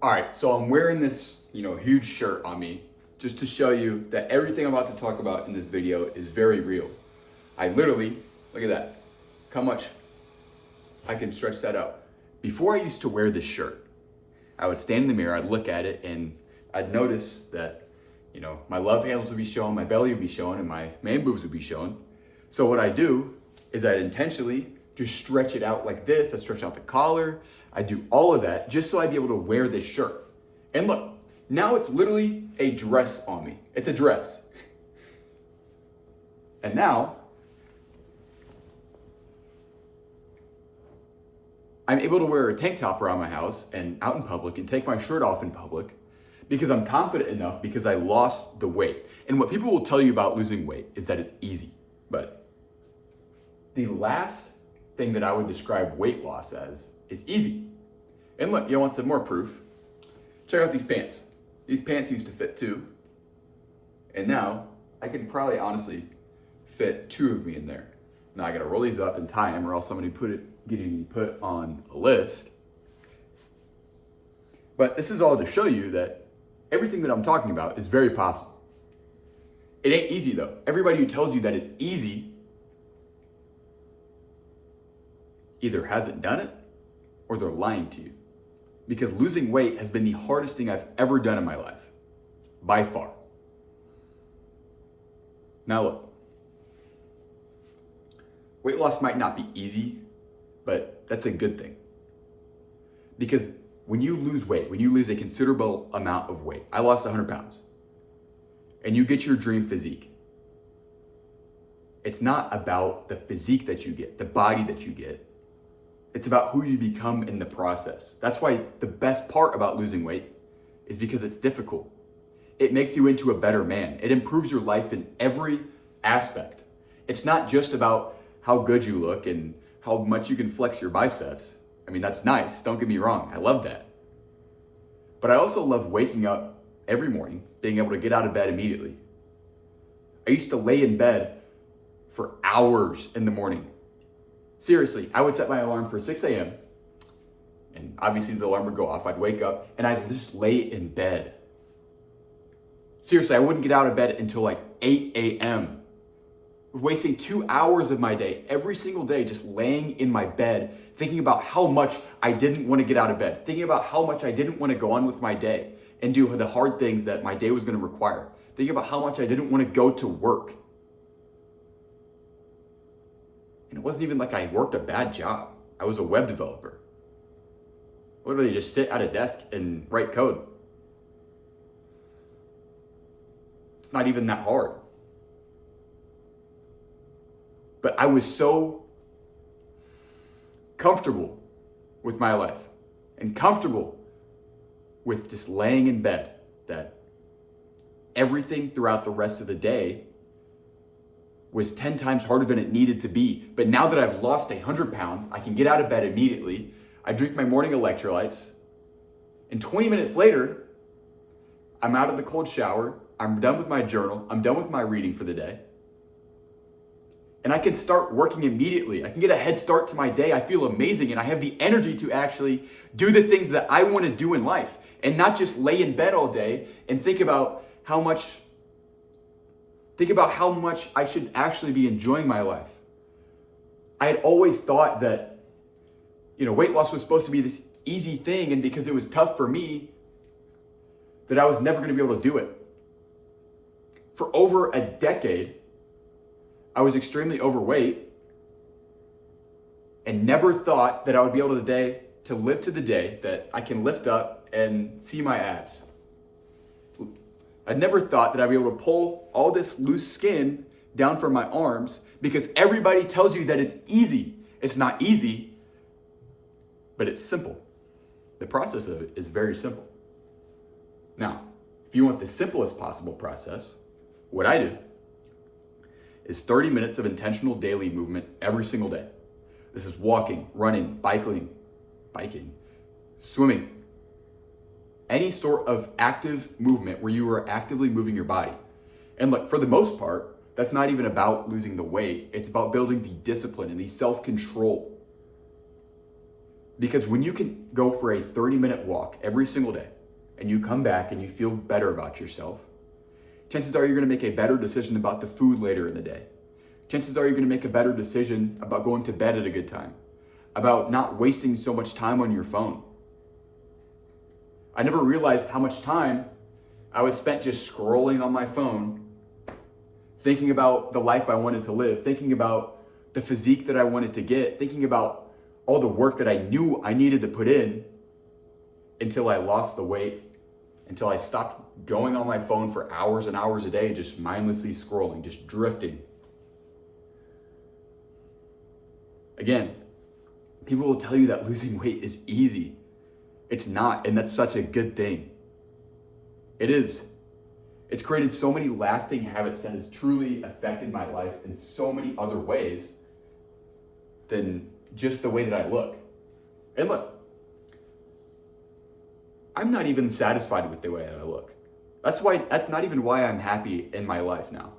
All right, so I'm wearing this, huge shirt on me just to show you that everything I'm about to talk about in this video is very real. I literally, look at that, how much I can stretch that out. Before I used to wear this shirt, I would stand in the mirror, I'd look at it, and I'd notice that, my love handles would be showing, my belly would be showing, and my man boobs would be showing. So what I do is I'd intentionally just stretch it out like this. I stretch out the collar. I do all of that just so I'd be able to wear this shirt. And look, now it's literally a dress on me. It's a dress. And now I'm able to wear a tank top around my house and out in public and take my shirt off in public because I'm confident enough because I lost the weight. And what people will tell you about losing weight is that it's easy. But the last thing that I would describe weight loss as is easy. And look, you want some more proof? Check out these pants. These pants used to fit two. And now I can probably honestly fit two of me in there. Now I gotta roll these up and tie them or else somebody getting me put on a list. But this is all to show you that everything that I'm talking about is very possible. It ain't easy though. Everybody who tells you that it's easy either hasn't done it or they're lying to you. Because losing weight has been the hardest thing I've ever done in my life, by far. Now look, weight loss might not be easy, but that's a good thing. Because when you lose weight, when you lose a considerable amount of weight, I lost 100 pounds, and you get your dream physique, it's not about the physique that you get, the body that you get. It's about who you become in the process. That's why the best part about losing weight is because it's difficult. It makes you into a better man. It improves your life in every aspect. It's not just about how good you look and how much you can flex your biceps. I mean, that's nice, don't get me wrong, I love that. But I also love waking up every morning, being able to get out of bed immediately. I used to lay in bed for hours in the morning. Seriously, I would set my alarm for 6 a.m. and obviously the alarm would go off. I'd wake up and I'd just lay in bed. Seriously, I wouldn't get out of bed until like 8 a.m. Wasting 2 hours of my day, every single day, just laying in my bed, thinking about how much I didn't want to get out of bed, thinking about how much I didn't want to go on with my day and do the hard things that my day was going to require, thinking about how much I didn't want to go to work. And it wasn't even like I worked a bad job. I was a web developer. I would really just sit at a desk and write code. It's not even that hard. But I was so comfortable with my life and comfortable with just laying in bed that everything throughout the rest of the day was 10 times harder than it needed to be. But now that I've lost 100 pounds, I can get out of bed immediately. I drink my morning electrolytes. And 20 minutes later, I'm out of the cold shower. I'm done with my journal. I'm done with my reading for the day. And I can start working immediately. I can get a head start to my day. I feel amazing and I have the energy to actually do the things that I want to do in life and not just lay in bed all day and think about how much I should actually be enjoying my life. I had always thought that, weight loss was supposed to be this easy thing, and because it was tough for me, that I was never going to be able to do it. For over a decade, I was extremely overweight and never thought that I would be able to live to the day that I can lift up and see my abs. I never thought that I'd be able to pull all this loose skin down from my arms because everybody tells you that it's easy. It's not easy, but it's simple. The process of it is very simple. Now, if you want the simplest possible process, what I do is 30 minutes of intentional daily movement every single day. This is walking, running, biking, swimming, any sort of active movement where you are actively moving your body. And look, for the most part, that's not even about losing the weight. It's about building the discipline and the self-control Because when you can go for a 30-minute walk every single day and you come back and you feel better about yourself, chances are you're going to make a better decision about the food later in the day. Chances are you're going to make a better decision about going to bed at a good time, about not wasting so much time on your phone. I never realized how much time I was spent just scrolling on my phone, thinking about the life I wanted to live, thinking about the physique that I wanted to get, thinking about all the work that I knew I needed to put in until I lost the weight, until I stopped going on my phone for hours and hours a day, just mindlessly scrolling, just drifting. Again, people will tell you that losing weight is easy. It's not, and that's such a good thing. It is. It's created so many lasting habits that has truly affected my life in so many other ways than just the way that I look. And look, I'm not even satisfied with the way that I look. That's not even why I'm happy in my life now.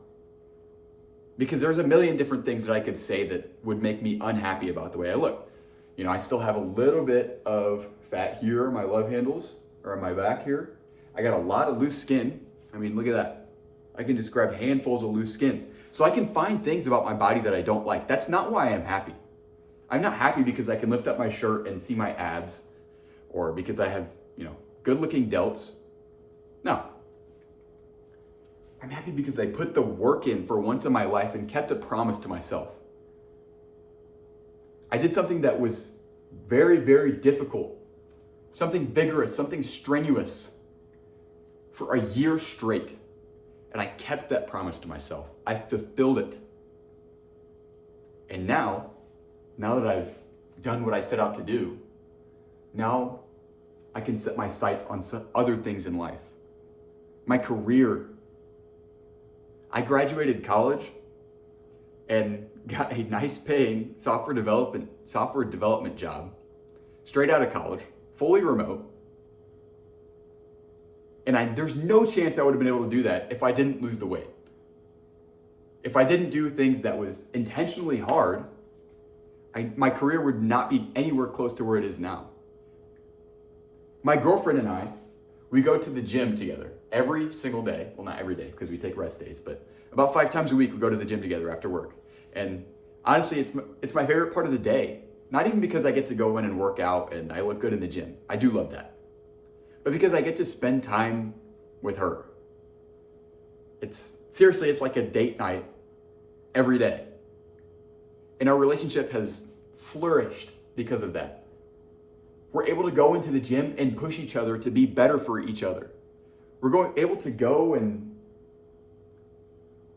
Because there's a million different things that I could say that would make me unhappy about the way I look. You know, I still have a little bit of fat here on my love handles or on my back here. I got a lot of loose skin. I mean, look at that. I can just grab handfuls of loose skin. So I can find things about my body that I don't like. That's not why I'm happy. I'm not happy because I can lift up my shirt and see my abs, or because I have, good looking delts. No. I'm happy because I put the work in for once in my life and kept a promise to myself. I did something that was very, very difficult, something vigorous, something strenuous for a year straight. And I kept that promise to myself. I fulfilled it. And now that I've done what I set out to do, now I can set my sights on some other things in life. My career. I graduated college and got a nice paying software development job straight out of college, fully remote. And there's no chance I would have been able to do that if I didn't lose the weight. If I didn't do things that was intentionally hard, my career would not be anywhere close to where it is now. My girlfriend and I, we go to the gym together every single day. Well, not every day because we take rest days, but about 5 times a week we go to the gym together after work. And honestly, it's my favorite part of the day. Not even because I get to go in and work out and I look good in the gym. I do love that. But because I get to spend time with her. It's like a date night every day. And our relationship has flourished because of that. We're able to go into the gym and push each other to be better for each other. We're able to go and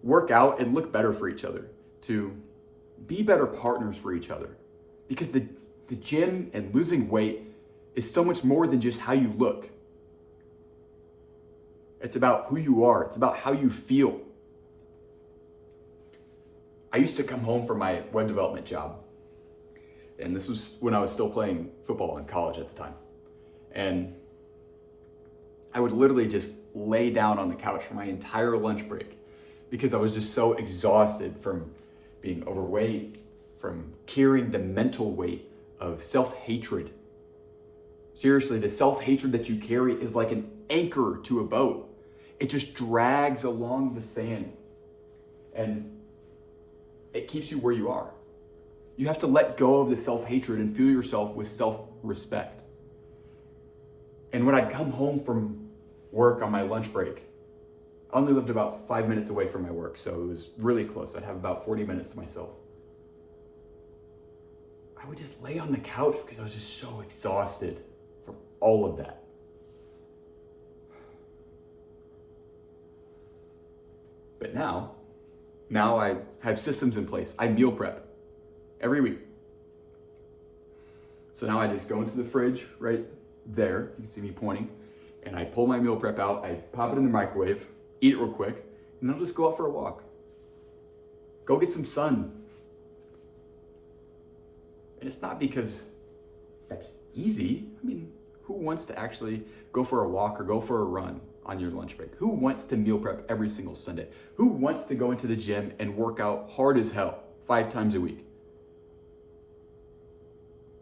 work out and look better for each other, to be better partners for each other. Because the gym and losing weight is so much more than just how you look. It's about who you are. It's about how you feel. I used to come home from my web development job. And this was when I was still playing football in college at the time. And I would literally just lay down on the couch for my entire lunch break because I was just so exhausted from being overweight, from carrying the mental weight of self-hatred. Seriously, the self-hatred that you carry is like an anchor to a boat. It just drags along the sand and it keeps you where you are. You have to let go of the self-hatred and fill yourself with self-respect. And when I'd come home from work on my lunch break, I only lived about 5 minutes away from my work, so it was really close. I'd have about 40 minutes to myself. I would just lay on the couch because I was just so exhausted from all of that. But now I have systems in place. I meal prep every week. So now I just go into the fridge right there. You can see me pointing. And I pull my meal prep out. I pop it in the microwave, eat it real quick, and I'll just go out for a walk. Go get some sun. And it's not because that's easy. I mean, who wants to actually go for a walk or go for a run on your lunch break? Who wants to meal prep every single Sunday? Who wants to go into the gym and work out hard as hell 5 times a week?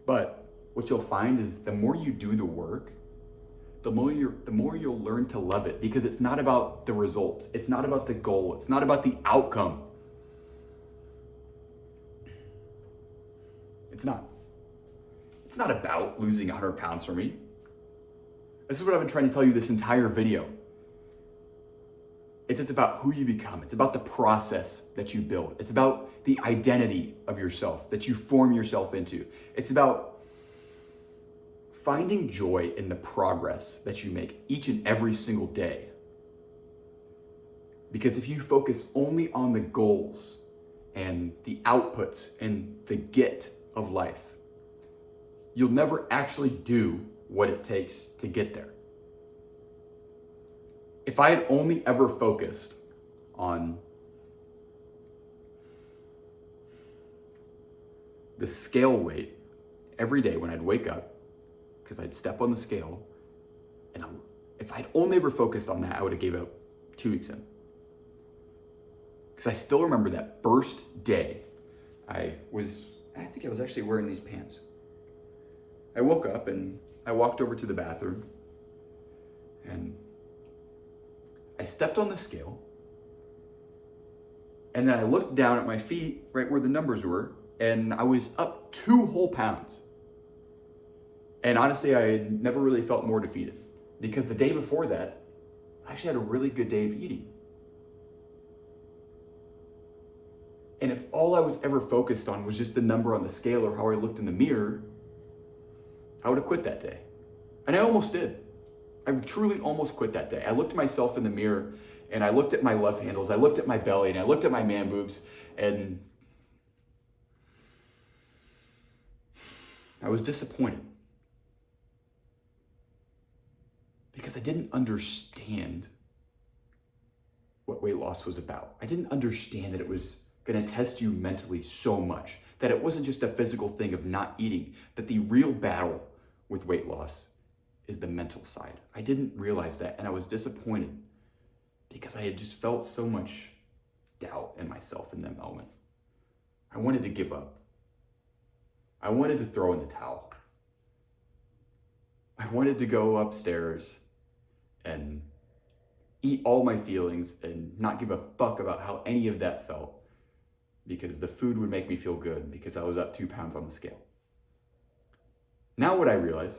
But what you'll find is the more you do the work, the more you'll learn to love it, because it's not about the results. It's not about the goal. It's not about the outcome. It's not. It's not about losing 100 pounds for me. This is what I've been trying to tell you this entire video. It's about who you become. It's about the process that you build. It's about the identity of yourself that you form yourself into. It's about finding joy in the progress that you make each and every single day. Because if you focus only on the goals and the outputs and the get of life, you'll never actually do what it takes to get there. If I had only ever focused on the scale weight every day when I'd wake up, because I'd step on the scale, and if I'd only ever focused on that, I would have gave up 2 weeks in. Because I still remember that first day, I think I was actually wearing these pants. I woke up and I walked over to the bathroom and I stepped on the scale, and then I looked down at my feet right where the numbers were, and I was up 2 whole pounds. And honestly, I had never really felt more defeated, because the day before that, I actually had a really good day of eating. And if all I was ever focused on was just the number on the scale or how I looked in the mirror, I would have quit that day. And I almost did. I truly almost quit that day. I looked at myself in the mirror and I looked at my love handles, I looked at my belly, and I looked at my man boobs, and I was disappointed. Because I didn't understand what weight loss was about. I didn't understand that it was gonna test you mentally so much, that it wasn't just a physical thing of not eating, that the real battle with weight loss is the mental side. I didn't realize that, and I was disappointed because I had just felt so much doubt in myself in that moment. I wanted to give up. I wanted to throw in the towel. I wanted to go upstairs and eat all my feelings and not give a fuck about how any of that felt, because the food would make me feel good because I was up 2 pounds on the scale. Now what I realize,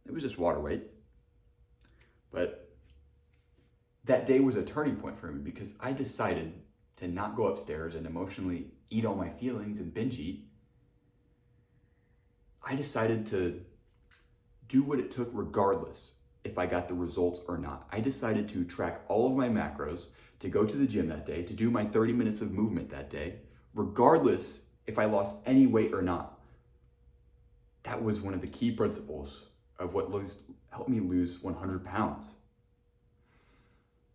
it was just water weight. But that day was a turning point for me, because I decided to not go upstairs and emotionally eat all my feelings and binge eat. I decided to do what it took regardless if I got the results or not. I decided to track all of my macros, to go to the gym that day, to do my 30 minutes of movement that day, regardless if I lost any weight or not. That was one of the key principles of what helped me lose 100 pounds.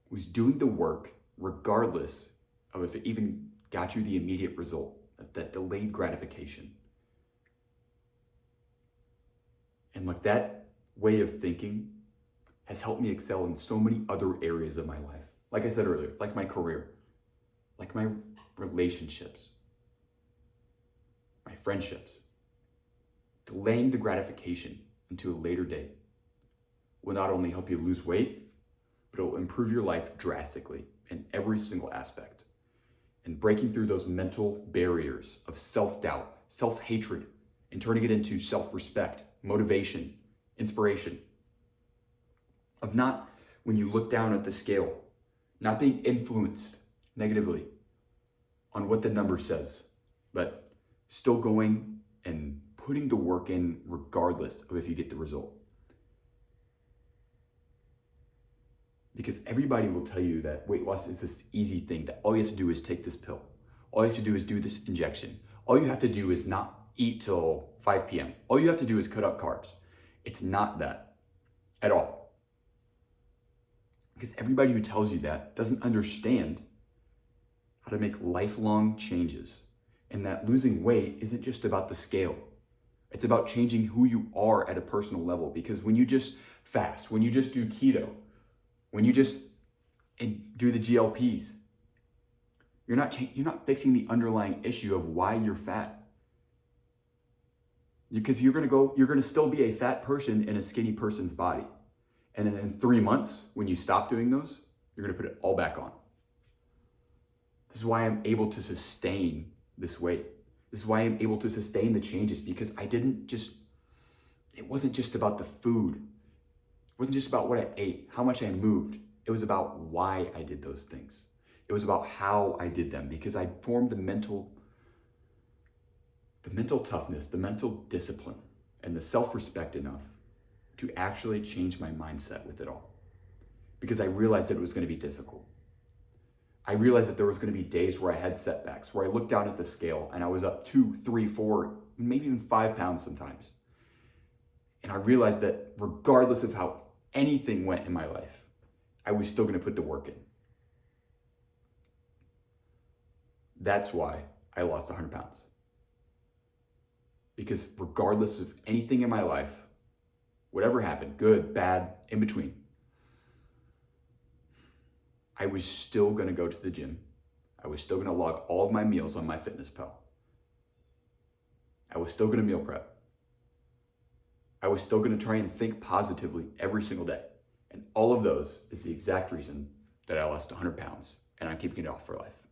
Was doing the work regardless of if it even got you the immediate result, of that delayed gratification. And like, that way of thinking has helped me excel in so many other areas of my life. Like I said earlier, like my career, like my relationships, my friendships. Delaying the gratification into a later date will not only help you lose weight, but it will improve your life drastically in every single aspect. And breaking through those mental barriers of self-doubt, self-hatred, and turning it into self-respect, motivation, inspiration. Of not, when you look down at the scale, not being influenced negatively on what the number says, but still going and putting the work in regardless of if you get the result. Because everybody will tell you that weight loss is this easy thing, that all you have to do is take this pill. All you have to do is do this injection. All you have to do is not eat till 5 p.m. All you have to do is cut out carbs. It's not that at all. Because everybody who tells you that doesn't understand how to make lifelong changes, and that losing weight isn't just about the scale. It's about changing who you are at a personal level. Because when you just fast, when you just do keto, when you just do the GLPs, you're not fixing the underlying issue of why you're fat. Because you're gonna still be a fat person in a skinny person's body. And then in 3 months, when you stop doing those, you're gonna put it all back on. This is why I'm able to sustain this weight. This is why I'm able to sustain the changes, because it wasn't just about the food. It wasn't just about what I ate, how much I moved. It was about why I did those things. It was about how I did them, because I formed the mental toughness, the mental discipline, and the self-respect enough to actually change my mindset with it all. Because I realized that it was going to be difficult. I realized that there was going to be days where I had setbacks, where I looked down at the scale and I was up 2, 3, 4, maybe even 5 pounds sometimes. And I realized that regardless of how anything went in my life, I was still going to put the work in. That's why I lost 100 pounds. Because regardless of anything in my life, whatever happened, good, bad, in between, I was still going to go to the gym. I was still going to log all of my meals on MyFitnessPal. I was still going to meal prep. I was still going to try and think positively every single day. And all of those is the exact reason that I lost 100 pounds, and I'm keeping it off for life.